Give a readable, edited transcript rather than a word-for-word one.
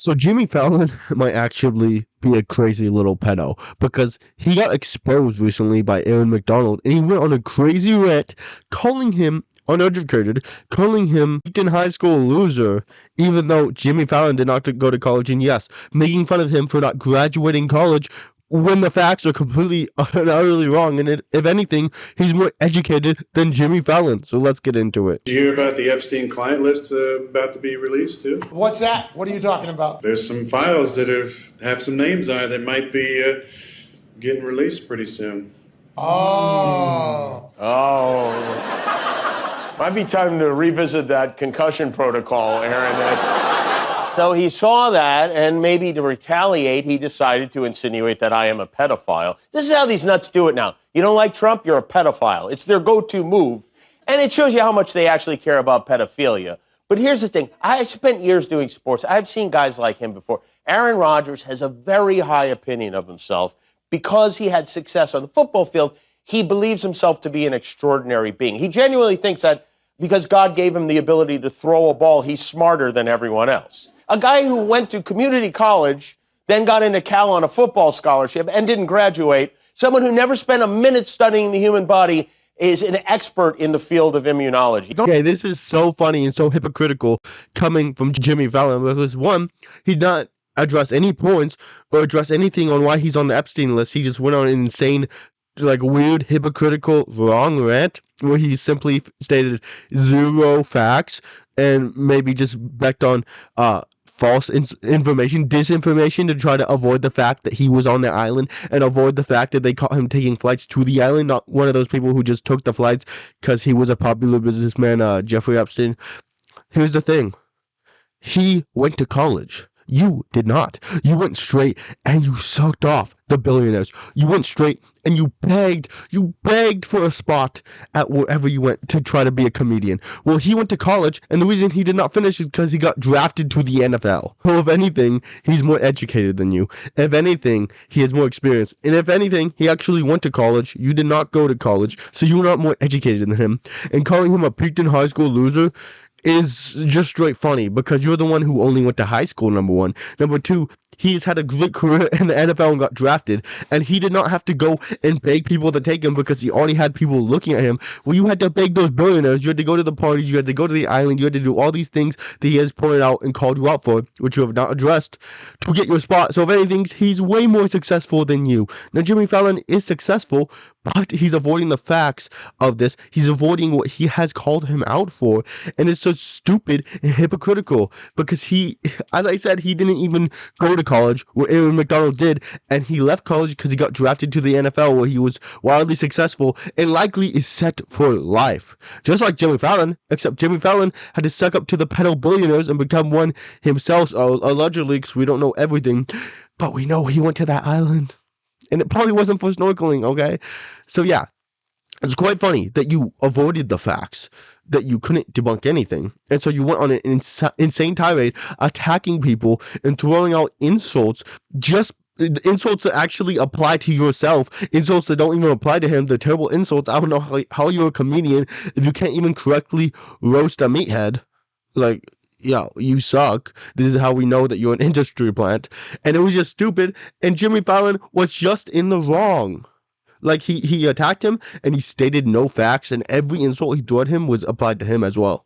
So Jimmy Fallon might actually be a crazy little pedo because he got exposed recently by Aaron McDonald and he went on a crazy rant calling him uneducated, calling him in high school loser, even though Jimmy Fallon did not go to college, and yes, making fun of him for not graduating college when the facts are completely and utterly wrong. And if anything, he's more educated than Jimmy Fallon. So let's get into it. Did you hear about the Epstein client list about to be released too? What's that? What are you talking about? There's some files that have some names on it that might be getting released pretty soon. Oh. Might be time to revisit that concussion protocol, Aaron. So he saw that, and maybe to retaliate, he decided to insinuate that I am a pedophile. This is how these nuts do it now. You don't like Trump, you're a pedophile. It's their go-to move, and it shows you how much they actually care about pedophilia. But here's the thing. I spent years doing sports. I've seen guys like him before. Aaron Rodgers has a very high opinion of himself because he had success on the football field. He believes himself to be an extraordinary being. He genuinely thinks that because God gave him the ability to throw a ball, he's smarter than everyone else. A guy who went to community college, then got into Cal on a football scholarship and didn't graduate, someone who never spent a minute studying the human body, is an expert in the field of immunology. Okay, this is so funny and so hypocritical coming from Jimmy Fallon because, one, he did not address any points or address anything on why he's on the Epstein list. He just went on an insane, like, weird, hypocritical, wrong rant where he simply stated zero facts and maybe just backed on false information, disinformation, to try to avoid the fact that he was on the island and avoid the fact that they caught him taking flights to the island, not one of those people who just took the flights because he was a popular businessman, Jeffrey Epstein. Here's the thing. He went to college. You did not. You went straight and you sucked off the billionaires. You went straight and you begged for a spot at wherever you went to try to be a comedian. Well, he went to college, and the reason he did not finish is because he got drafted to the NFL. So if anything, he's more educated than you. If anything, he has more experience. And if anything, he actually went to college. You did not go to college, so you're not more educated than him. And calling him a peaked in high school loser is just straight funny because you're the one who only went to high school, number one. Number two, he's had a great career in the NFL and got drafted, and he did not have to go and beg people to take him because he already had people looking at him. Well, you had to beg those billionaires. You had to go to the parties. You had to go to the island. You had to do all these things that he has pointed out and called you out for, which you have not addressed, to get your spot. So if anything, he's way more successful than you. Now, Jimmy Fallon is successful, but he's avoiding the facts of this. He's avoiding what he has called him out for. And it's so stupid and hypocritical because he, as I said, he didn't even go to college where Aaron McDonald did. And he left college because he got drafted to the NFL where he was wildly successful and likely is set for life. Just like Jimmy Fallon, except Jimmy Fallon had to suck up to the pedo billionaires and become one himself, allegedly, because we don't know everything. But we know he went to that island. And it probably wasn't for snorkeling, okay? So yeah, it's quite funny that you avoided the facts, that you couldn't debunk anything. And so you went on an insane tirade, attacking people and throwing out insults, just insults that actually apply to yourself, insults that don't even apply to him, the terrible insults. I don't know how you're a comedian if you can't even correctly roast a meathead. Like, yeah, you suck. This is how we know that you're an industry plant. And it was just stupid. And Jimmy Fallon was just in the wrong. Like, he attacked him and he stated no facts, and every insult he threw at him was applied to him as well.